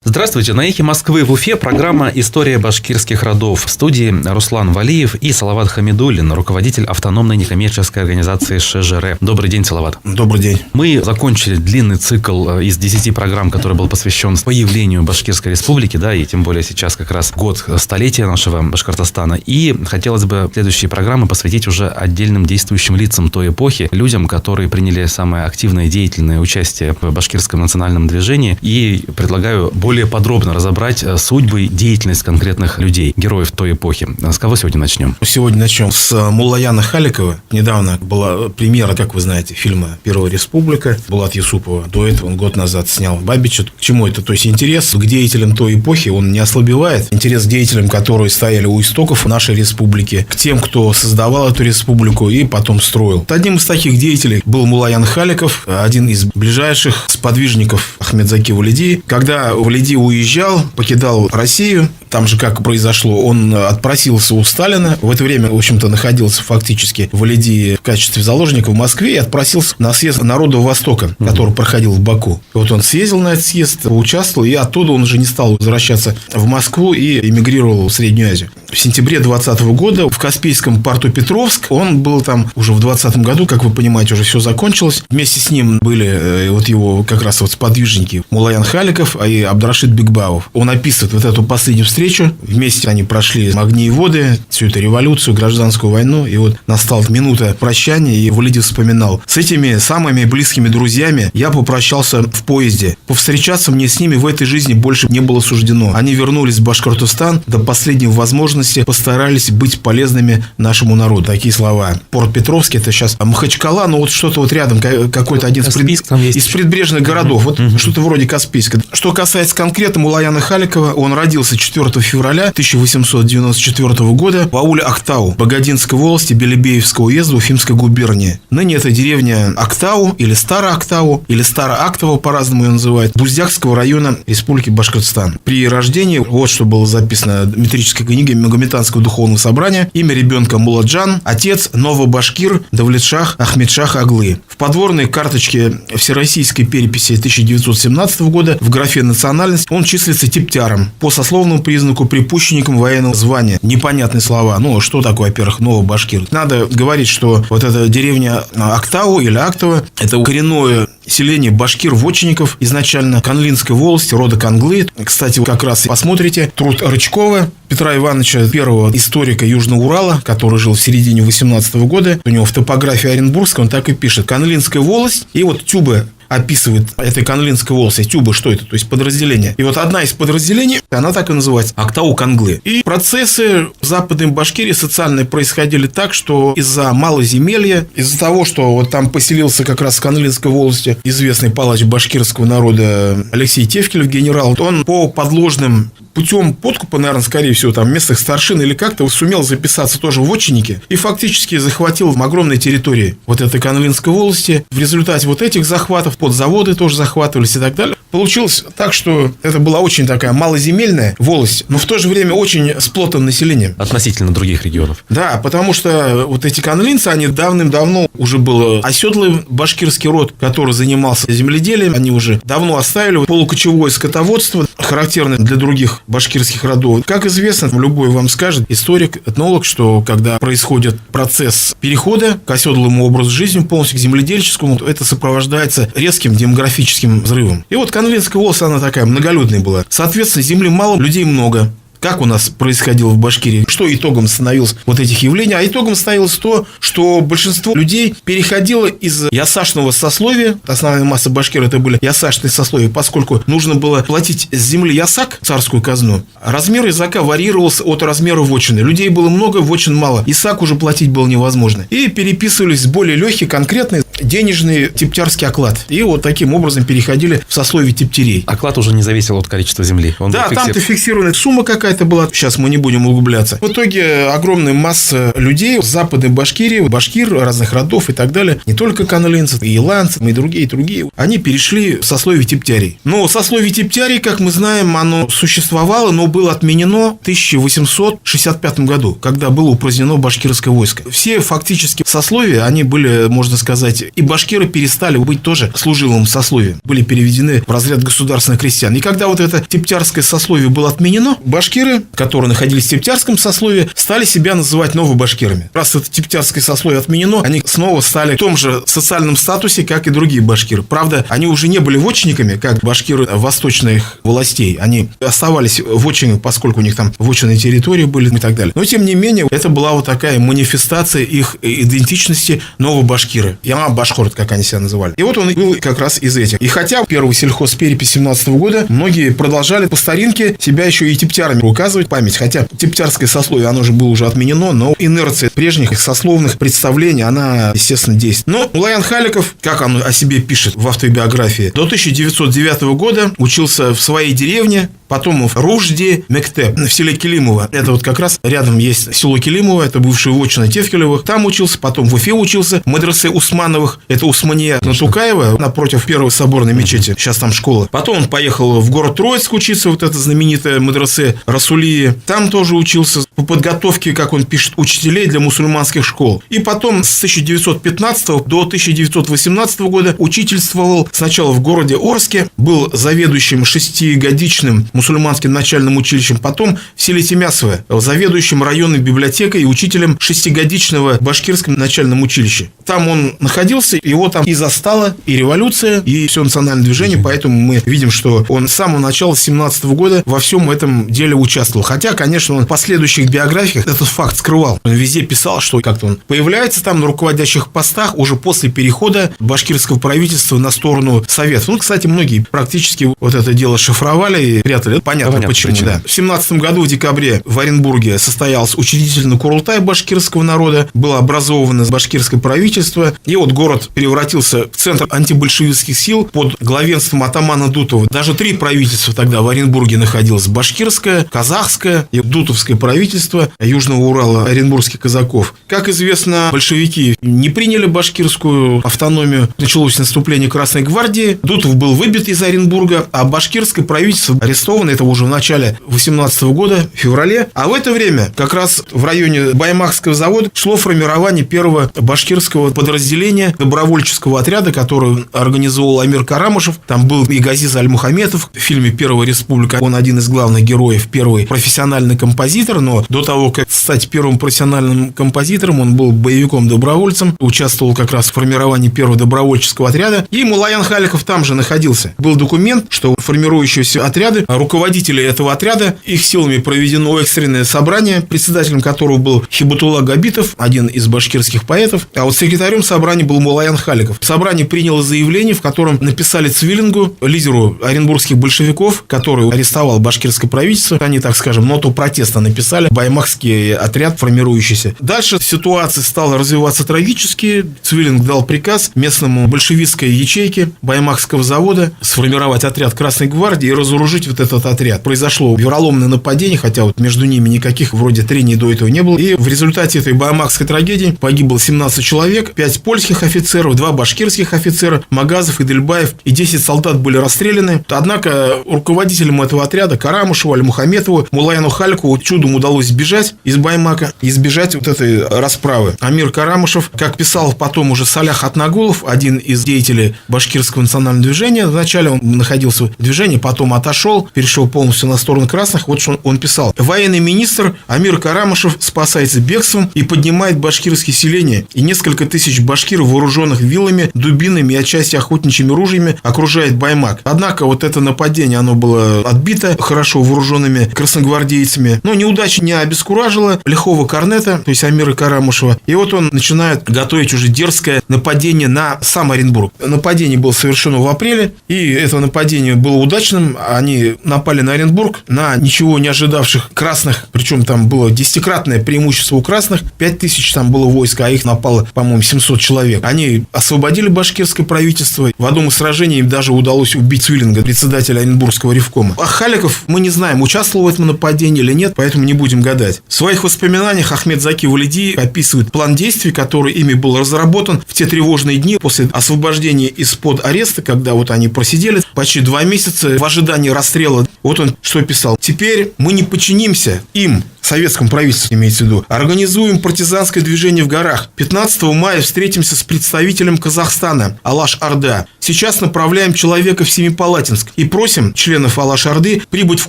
Здравствуйте, на «Эхе Москвы» в Уфе программа «История башкирских родов». В студии Руслан Валиев и Салават Хамидуллин, руководитель автономной некоммерческой организации ШЖР. Добрый день, Салават. Добрый день. Мы закончили длинный цикл из 10 программ, который был посвящен появлению Башкирской республики, да, и тем более сейчас как раз год столетия нашего Башкортостана. И хотелось бы следующие программы посвятить уже отдельным действующим лицам той эпохи, людям, которые приняли самое активное и деятельное участие в башкирском национальном движении. И предлагаю более подробно разобрать судьбы и деятельность конкретных людей, героев той эпохи. С кого сегодня начнем? Сегодня начнем с Муллаяна Халикова. Недавно была премьера, как вы знаете, фильма «Первая республика». Булат Юсупова. До этого он год назад снял «Бабича». К чему это? То есть интерес к деятелям той эпохи, он не ослабевает. Интерес к деятелям, которые стояли у истоков нашей республики, к тем, кто создавал эту республику и потом строил. Одним из таких деятелей был Муллаян Халиков, один из ближайших сподвижников Ахмедзаки Валиди. Когда Валиди уезжал, покидал Россию, там же как произошло, он отпросился у Сталина. В это время, в общем-то, находился фактически Валиди в качестве заложника в Москве и отпросился на съезд народов Востока, который проходил в Баку. Вот он съездил на этот съезд, поучаствовал, и оттуда он уже не стал возвращаться в Москву и эмигрировал в Среднюю Азию. В сентябре 2020 года в Каспийском порту Петровск, он был там уже в 2020 году, как вы понимаете, уже все закончилось. Вместе с ним были вот его как раз вот сподвижники Муллаян Халиков и Абдрашид Бекбауов. Он описывает вот эту последнюю встречу. Вместе они прошли огни и воды, всю эту революцию, гражданскую войну. И вот настала минута прощания, и Валиди вспоминал: с этими самыми близкими друзьями я попрощался в поезде. Повстречаться мне с ними в этой жизни больше не было суждено. Они вернулись в Башкортостан, до последней возможности постарались быть полезными нашему народу. Такие слова. Порт Петровский — это сейчас Махачкала, но вот что-то вот рядом, какой-то один из предбрежных городов. Вот что-то вроде Каспийска. Что касается конкретно Муллаяна Халикова, он родился 4 февраля 1894 года в ауле Актау Багадинской волости Белебеевского уезда Уфимской губернии. Ныне это деревня Актау или Старо-Актау, или Старо-Актово, по-разному ее называют, Буздякского района Республики Башкортостан. При рождении, вот что было записано в метрической книге Магометанского духовного собрания: имя ребенка Муладжан, отец Новобашкир Давлетшах Ахмедшах Аглы. В подворной карточке Всероссийской переписи 1917 года в графе «Национальность» он числится типтяром, по сословному признаку припущенником военного звания. Непонятные слова. Ну, что такое, во-первых, Новобашкир? Надо говорить, что вот эта деревня Актау или Актово — это коренное селение башкир-вотчинников, изначально Канлинской волости, рода Канглы. Кстати, вы как раз посмотрите труд Рычкова Петра Ивановича, первого историка Южного Урала, который жил в середине 18 года. У него в топографии Оренбургской он так и пишет: Канлинская волость, и вот Тюбы описывает этой Канлинской волости. Тюбы, что это? То есть подразделение. И вот одна из подразделений, она так и называется — Актау-Канглы. И процессы в Западной Башкирии социальные происходили так, что из-за малоземелья, из-за того, что вот там поселился как раз в Канлинской волости известный палач башкирского народа Алексей Тевкелев, генерал, он по подложным путем подкупа, наверное, скорее всего, там местных старшин или как-то сумел записаться тоже в вотчинники и фактически захватил огромные территории вот этой Канлинской волости. В результате вот этих захватов подзаводы тоже захватывались и так далее. Получилось так, что это была очень такая малоземельная волость, но в то же время очень с плотным населением. Относительно других регионов. Да, потому что вот эти канлинцы, они давным-давно уже был оседлый башкирский род, который занимался земледелием. Они уже давно оставили полукочевое скотоводство, характерное для других башкирских родов. Как известно, любой вам скажет, историк, этнолог, что когда происходит процесс перехода к оседлому образу жизни, полностью к земледельческому, это сопровождается резким демографическим взрывом. И вот Канлинская волость, она такая многолюдная была. Соответственно, земли мало, людей много. Как у нас происходило в Башкирии? Что итогом становилось вот этих явлений? А итогом становилось то, что большинство людей переходило из ясашного сословия. Основная масса башкир — это были ясашные сословия, поскольку нужно было платить с земли ясак, царскую казну. Размер ясака варьировался от размера вотчины. Людей было много, вотчин мало. Ясак уже платить было невозможно. И переписывались в более легкий, конкретный денежный типтярский оклад. И вот таким образом переходили в сословие типтярей. Оклад уже не зависел от количества земли. Да, там-то фиксированная сумма какая-то, это была, сейчас мы не будем углубляться. В итоге огромная масса людей с Западной Башкирии, башкир разных родов и так далее, не только каналинцев, и иланцев, и другие, они перешли в сословие типтярий. Но сословие типтярий, как мы знаем, оно существовало, но было отменено в 1865 году, когда было упразднено башкирское войско. Все фактически сословия, они были, можно сказать, и башкиры перестали быть тоже служилым сословием, были переведены в разряд государственных крестьян. И когда вот это типтярское сословие было отменено, башкиры, которые находились в типтярском сословии, стали себя называть новобашкирами. Раз это типтярское сословие отменено, они снова стали в том же социальном статусе, как и другие башкиры. Правда, они уже не были вотчинниками, как башкиры восточных властей. Они оставались вотчинами, поскольку у них там вотчинные территории были и так далее. Но, тем не менее, это была вот такая манифестация их идентичности новобашкиры. Яма Башхорт, как они себя называли. И вот он был как раз из этих. И хотя первый сельхозперепись 17 года, многие продолжали по старинке себя еще и типтярами указывать память. Хотя типтярское сословие, оно же было уже отменено, но инерция прежних их сословных представлений, она, естественно, действует. Но Муллаян Халиков, как он о себе пишет в автобиографии, до 1909 года учился в своей деревне, потом в Ружде Мектеп, в селе Келимово. Это вот как раз рядом есть село Келимово, это бывшая вотчина Тевкелевых. Там учился, потом в Уфе учился, в медресе Усмановых, это Усмания Натукаева, напротив первой соборной мечети, сейчас там школа. Потом он поехал в город Троицк учиться, вот это знаменитое медресе Расулии. Там тоже учился по подготовке, как он пишет, учителей для мусульманских школ. И потом с 1915 до 1918 года учительствовал сначала в городе Орске, был заведующим 6-годичным мусульманским начальным училищем, потом в селе Тимясово, заведующим районной библиотекой и учителем 6-годичного башкирском начальном училище. Там он находился, его там и застала и революция, и все национальное движение, поэтому мы видим, что он с самого начала 17 года во всем этом деле участвовал. Хотя, конечно, он в последующих биографиях этот факт скрывал. Он везде писал, что как-то он появляется там на руководящих постах уже после перехода башкирского правительства на сторону Советов. Ну, кстати, многие практически вот это дело шифровали и прятали. Понятно почему. Да. В 17 году в декабре в Оренбурге состоялся учредительный курултай башкирского народа, было образовано башкирское правительство, и вот город превратился в центр антибольшевистских сил под главенством атамана Дутова. Даже 3 правительства тогда в Оренбурге находилось: башкирское, казахское и дутовское правительство Южного Урала, оренбургских казаков. Как известно, большевики не приняли башкирскую автономию, началось наступление Красной гвардии, Дутов был выбит из Оренбурга, а башкирское правительство арестовано, это уже в начале 18 года, в феврале. А в это время как раз в районе Баймакского завода шло формирование первого башкирского подразделения добровольческого отряда, который организовал Амир Карамышев. Там был и Газиз Аль-Мухаметов в фильме «Первая республика». Он один из главных героев, первый профессиональный композитор, но до того, как стать первым профессиональным композитором, он был боевиком-добровольцем, участвовал как раз в формировании первого добровольческого отряда. И Муллаян Халиков там же находился. Был документ, что формирующиеся отряды, руководители этого отряда, их силами проведено экстренное собрание, председателем которого был Хибатулла Габитов, один из башкирских поэтов, а вот секретарем собрания был Муллаян Халиков. Собрание приняло заявление, в котором написали Цвиллингу, лидеру оренбургских большевиков, который арестовал башкирское правительство. Они, так скажем, ноту протеста написали, баймакский отряд формирующийся. Дальше ситуация стала развиваться трагически. Цвиллинг дал приказ местному большевистской ячейке Баймакского завода сформировать отряд Красной гвардии и разоружить вот этот отряд. Произошло вероломное нападение, хотя вот между ними никаких вроде трений до этого не было. И в результате этой баймакской трагедии погибло 17 человек, 5 польских офицеров, 2 башкирских офицера, Магазов и Дельбаев, и 10 солдат были расстреляны. Однако руководителям этого отряда, Карамышеву, Аль-Мухаметову, Муллаяну Халикову чудом удалось сбежать из Баймака, избежать вот этой расправы. Амир Карамышев, как писал потом уже Салях Атнагулов, один из деятелей башкирского национального движения, вначале он находился в движении, потом отошел, перешел полностью на сторону красных. Вот что он писал: военный министр Амир Карамышев спасается бегством и поднимает башкирские селения, и несколько тысяч башкиров, вооруженных вилами, дубинами и отчасти охотничьими ружьями, окружает Баймак. Однако вот это нападение, оно было отбито хорошо вооруженными красногвардейцами, но неудача не обескуражила лихого корнета, то есть Амира Карамышева, и вот он начинает готовить уже дерзкое нападение на сам Оренбург. Нападение было совершено в апреле, и это нападение было удачным. Они напали на Оренбург, на ничего не ожидавших красных, причем там было 10-кратное преимущество у красных, 5000 там было войска, а их напало, по-моему, 700 человек. Они освободили башкирское правительство. В одном из сражений им даже удалось убить Цвиллинга, председателя Оренбургского ревкома. А Халиков, мы не знаем, участвовал в этом нападении или нет, поэтому не будем гадать. В своих воспоминаниях Ахмед Заки Валиди описывает план действий, который ими был разработан в те тревожные дни после освобождения из-под ареста, когда вот они просидели почти 2 месяца в ожидании расстрела. Вот он что писал. «Теперь мы не подчинимся им, советскому правительству имеется в виду, организуем партизанское движение в горах. 15 мая встретимся с представителем Казахстана Алаш-Орда. Сейчас направляем человека в Семипалатинск и просим членов Алаш-Орды прибыть в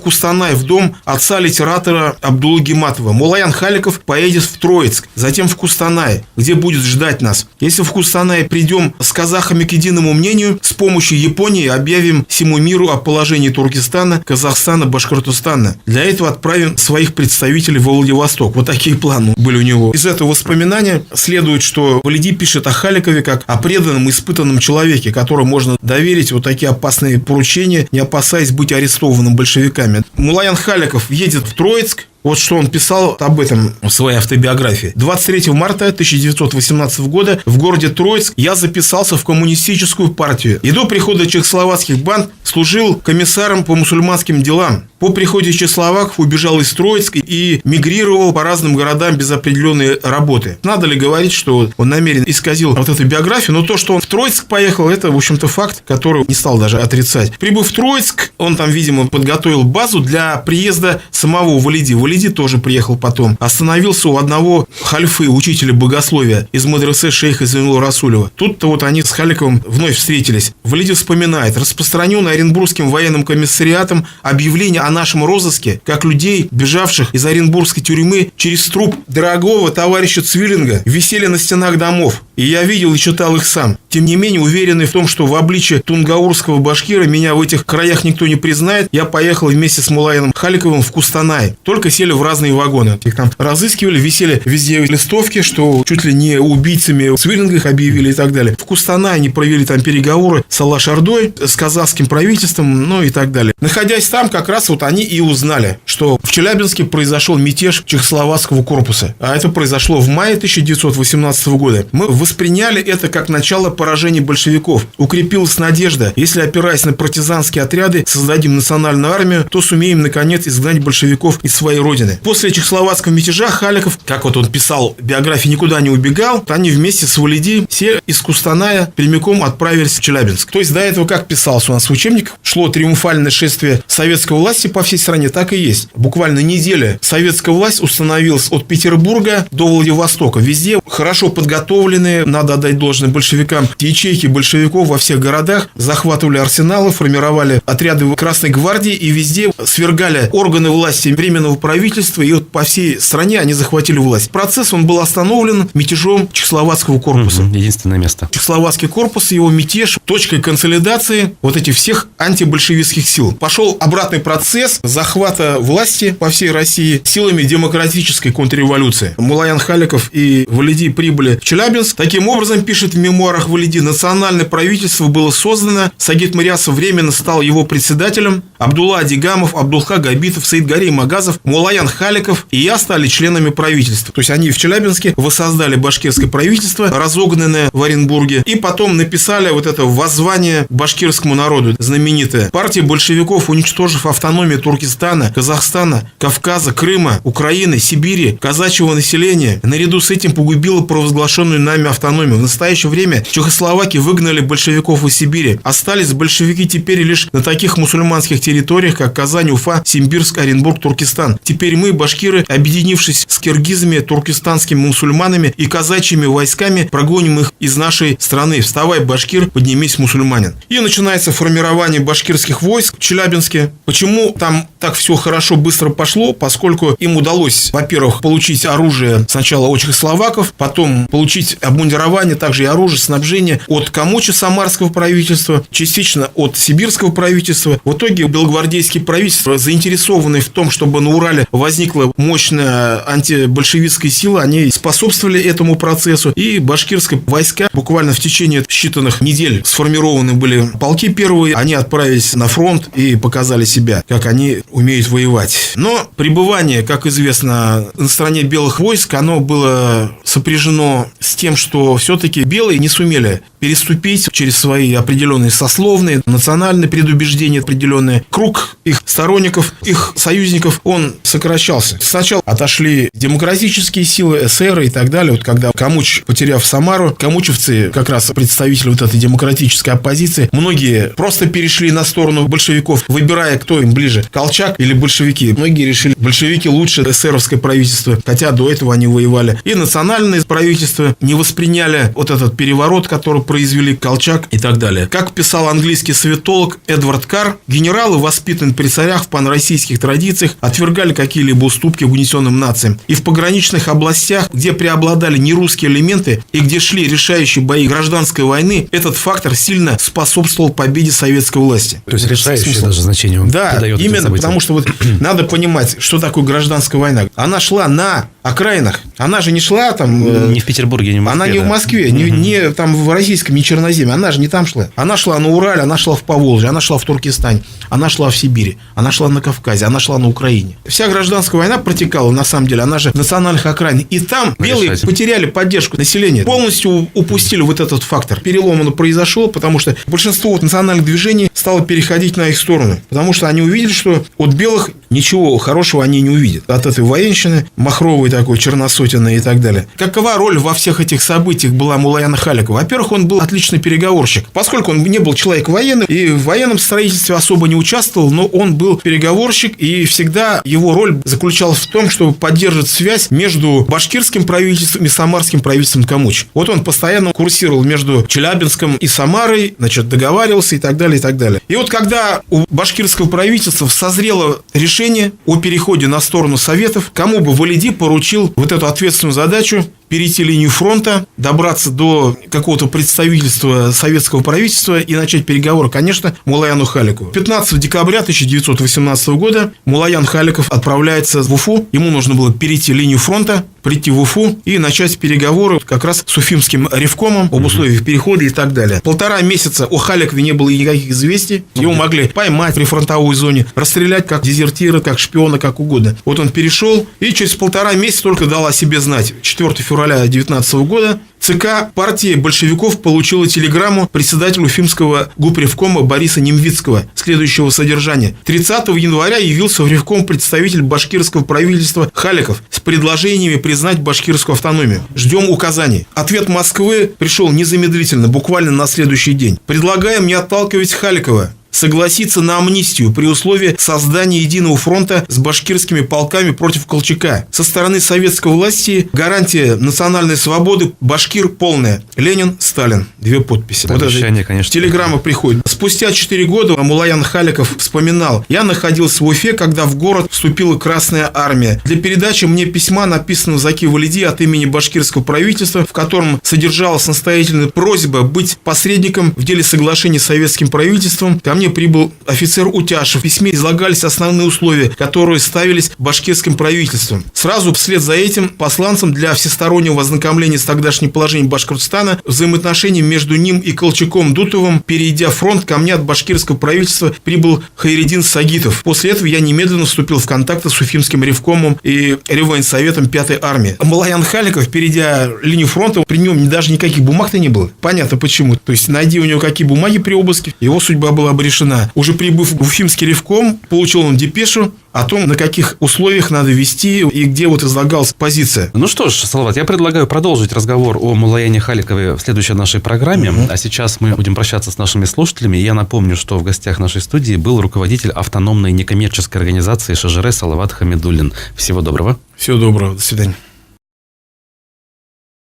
Кустанай в дом отца литератора Абдуллы Гиматова. Муллаян Халиков поедет в Троицк, затем в Кустанай, где будет ждать нас. Если в Кустанай придем с казахами к единому мнению, с помощью Японии объявим всему миру о положении Туркестана, Казахстана, Башкортостана. Для этого отправим своих представителей во Владивосток». Вот такие планы были у него. Из этого воспоминания следует, что Валиди пишет о Халикове как о преданном, испытанном человеке, которому можно доверить вот такие опасные поручения, не опасаясь быть арестованным большевиками. Муллаян Халиков едет в Троицк. Вот что он писал об этом в своей автобиографии. 23 марта 1918 года в городе Троицк я записался в коммунистическую партию и до прихода чехословацких банд служил комиссаром по мусульманским делам. По приходе чехословаков убежал из Троицка и мигрировал по разным городам без определенной работы. Надо ли говорить, что он намеренно исказил вот эту биографию, но то, что он в Троицк поехал, это, в общем-то, факт, который не стал даже отрицать. Прибыв в Троицк, он там, видимо, подготовил базу для приезда самого Валиди. Валиди тоже приехал потом. Остановился у одного хальфы, учителя богословия из мадресе шейха Зейнула Расулева. Тут-то вот они с Халиковым вновь встретились. Валиди вспоминает: распространенное Оренбургским военным комиссариатом объявление о нашем розыске, как людей, бежавших из Оренбургской тюрьмы через труп дорогого товарища Цвиллинга, висели на стенах домов. И я видел и читал их сам. Тем не менее, уверенный в том, что в обличье тунгаурского башкира меня в этих краях никто не признает, я поехал вместе с Муллаяном Халиковым в Кустанай. Только сели в разные вагоны. Их там разыскивали, висели везде листовки, что чуть ли не убийцами Цвиллинга их объявили и так далее. В Кустанай они провели там переговоры с Алаш-Ордой, с казахским правительством, ну и так далее. Находясь там, как раз вот они и узнали, что в Челябинске произошел мятеж чехословацкого корпуса. А это произошло в мае 1918 года. Мы восприняли это как начало поражения большевиков. Укрепилась надежда: если, опираясь на партизанские отряды, создадим национальную армию, то сумеем, наконец, изгнать большевиков из своей родины. После чехословацкого мятежа Халиков, как вот он писал в биографии, никуда не убегал. Они вместе с Валиди все из Кустаная прямиком отправились в Челябинск. То есть до этого, как писалось у нас в учебниках, шло триумфальное шествие советской власти по всей стране, так и есть. Буквально неделя советская власть установилась от Петербурга до Владивостока. Везде хорошо подготовленные, надо отдать должное большевикам, ячейки большевиков во всех городах захватывали арсеналы, формировали отряды Красной гвардии и везде свергали органы власти Временного правительства, и вот по всей стране они захватили власть. Процесс, он был остановлен мятежом чехословацкого корпуса. Единственное место. Чехословацкий корпус, его мятеж, точкой консолидации вот этих всех антибольшевистских сил. Пошел обратный процесс захвата власти по всей России силами демократической контрреволюции. Муллаян Халиков и Валиди прибыли в Челябинск. Таким образом, пишет в мемуарах Валиди, национальное правительство было создано, Сагит Мырясов временно стал его председателем, Абдулла Адигамов, Абдулха Габитов, Саид Гарей Магазов, Муллаян Халиков и я стали членами правительства. То есть они в Челябинске воссоздали башкирское правительство, разогнанное в Оренбурге, и потом написали вот это воззвание башкирскому народу, знаменитое. Партия большевиков, уничтожив автономию Туркестана, Казахстана, Кавказа, Крыма, Украины, Сибири, казачьего населения, наряду с этим погубила провозглашенную нами автономию. В настоящее время чехословаки выгнали большевиков из Сибири. Остались большевики теперь лишь на таких мусульманских территориях, как Казань, Уфа, Симбирск, Оренбург, Туркестан. Теперь мы, башкиры, объединившись с киргизами, туркестанскими мусульманами и казачьими войсками, прогоним их из нашей страны. Вставай, башкир, поднимись, мусульманин. И начинается формирование башкирских войск в Челябинске. Почему там так все хорошо, быстро пошло? Поскольку им удалось, во-первых, получить оружие сначала у чехословаков, потом получить обмундирование обмундирование, также и оружие, снабжение от Камуча самарского правительства, частично от сибирского правительства. В итоге белогвардейские правительства, заинтересованные в том, чтобы на Урале возникла мощная антибольшевистская сила, они способствовали этому процессу. И башкирские войска буквально в течение считанных недель сформированы были полки первые. Они отправились на фронт и показали себя, как они умеют воевать. Но пребывание, как известно, на стороне белых войск, оно было сопряжено с тем, что все-таки белые не сумели переступить через свои определенные сословные, национальные предубеждения определенные. Круг их сторонников, их союзников, он сокращался. Сначала отошли демократические силы, эсеры и так далее. Вот когда Камуч, потеряв Самару, камучевцы, как раз представители вот этой демократической оппозиции, многие просто перешли на сторону большевиков, выбирая, кто им ближе, Колчак или большевики. Многие решили, большевики лучше эсеровское правительство, хотя до этого они воевали. И национальные правительства не восприняли вот этот переворот, который произвели Колчак и так далее. Как писал английский советолог Эдвард Карр, генералы, воспитанные при царях в панроссийских традициях, отвергали какие-либо уступки угнетенным нациям. И в пограничных областях, где преобладали нерусские элементы и где шли решающие бои гражданской войны, этот фактор сильно способствовал победе советской власти. То есть решающее даже значение он придает. Именно потому, что вот надо понимать, что такое гражданская война. Она шла на окраинах. Она же не шла там... Не в Петербурге, не в Москве. Она не в Москве, не там в Российском, не Черноземье. Она же не там шла. Она шла на Урале, она шла в Поволжье, она шла в Туркестане, она шла в Сибири, она шла на Кавказе, она шла на Украине. Вся гражданская война протекала, на самом деле, она же в национальных окраинах. И там белые потеряли поддержку населения. Полностью упустили вот этот фактор. Перелом он произошел, потому что большинство национальных движений стало переходить на их сторону. Потому что они увидели, что от белых ничего хорошего они не увидят. От этой военщины, махровой такой, черносотенной и так далее. Какова роль во всех этих событиях была Муллаяна Халикова? Во-первых, он был отличный переговорщик. Поскольку он не был человек военным и в военном строительстве особо не участвовал, но он был переговорщик, и всегда его роль заключалась в том, чтобы поддерживать связь между башкирским правительством и самарским правительством Камуч. Вот он постоянно курсировал между Челябинском и Самарой, значит, договаривался и так далее, и так далее. И вот когда у башкирского правительства созрело решение о переходе на сторону Советов, кому бы Валиди поручил вот эту ответственную задачу перейти линию фронта, добраться до какого-то представительства советского правительства и начать переговоры, конечно, Муллаяну Халикову. 15 декабря 1918 года Муллаян Халиков отправляется в Уфу. Ему нужно было перейти линию фронта, прийти в Уфу и начать переговоры как раз с уфимским ревкомом об условиях перехода и так далее. 1,5 месяца о Халикове не было никаких известий. Его могли поймать при фронтовой зоне, расстрелять как дезертира, как шпиона, как угодно. Вот он перешел и через 1,5 месяца только дал о себе знать. 4 февраля 1919 года ЦК партии большевиков получила телеграмму председателя Уфимского губревкома Бориса Немвицкого следующего содержания. 30 января явился в ревком представитель башкирского правительства Халиков с предложениями признать башкирскую автономию. Ждем указаний. Ответ Москвы пришел незамедлительно, буквально на следующий день. Предлагаем не отталкивать Халикова, согласиться на амнистию при условии создания единого фронта с башкирскими полками против Колчака. Со стороны советской власти гарантия национальной свободы башкир полная. Ленин, Сталин. 2 подписи. Вот обещание, конечно. Телеграмма приходит. Спустя 4 года Муллаян Халиков вспоминал: «Я находился в Уфе, когда в город вступила Красная Армия. Для передачи мне письма, написанного Заки Валиди от имени башкирского правительства, в котором содержалась настоятельная просьба быть посредником в деле соглашения с советским правительством. Ко мне прибыл офицер Утяшев. В письме излагались основные условия, которые ставились башкирским правительством. Сразу вслед за этим посланцем для всестороннего ознакомления с тогдашним положением Башкортостана, взаимоотношения между ним и Колчаком Дутовым, перейдя фронт, ко мне от башкирского правительства прибыл Хайреддин Сагитов. После этого я немедленно вступил в контакты с Уфимским ревкомом и Реввоенсоветом 5-й армии». Муллаян Халиков, перейдя линию фронта, при нем даже никаких бумаг-то не было. Понятно почему. То есть, найди у него какие бумаги при обыске, его судьба была бы решена. Уже прибыв в Уфимский ревком, получил он депешу о том, на каких условиях надо вести и где вот излагалась позиция. Ну что ж, Салават, я предлагаю продолжить разговор о Муллаяне Халикове в следующей нашей программе. А сейчас мы будем прощаться с нашими слушателями. Я напомню, что в гостях нашей студии был руководитель автономной некоммерческой организации ШЖР Салават Хамидуллин. Всего доброго. Всего доброго. До свидания.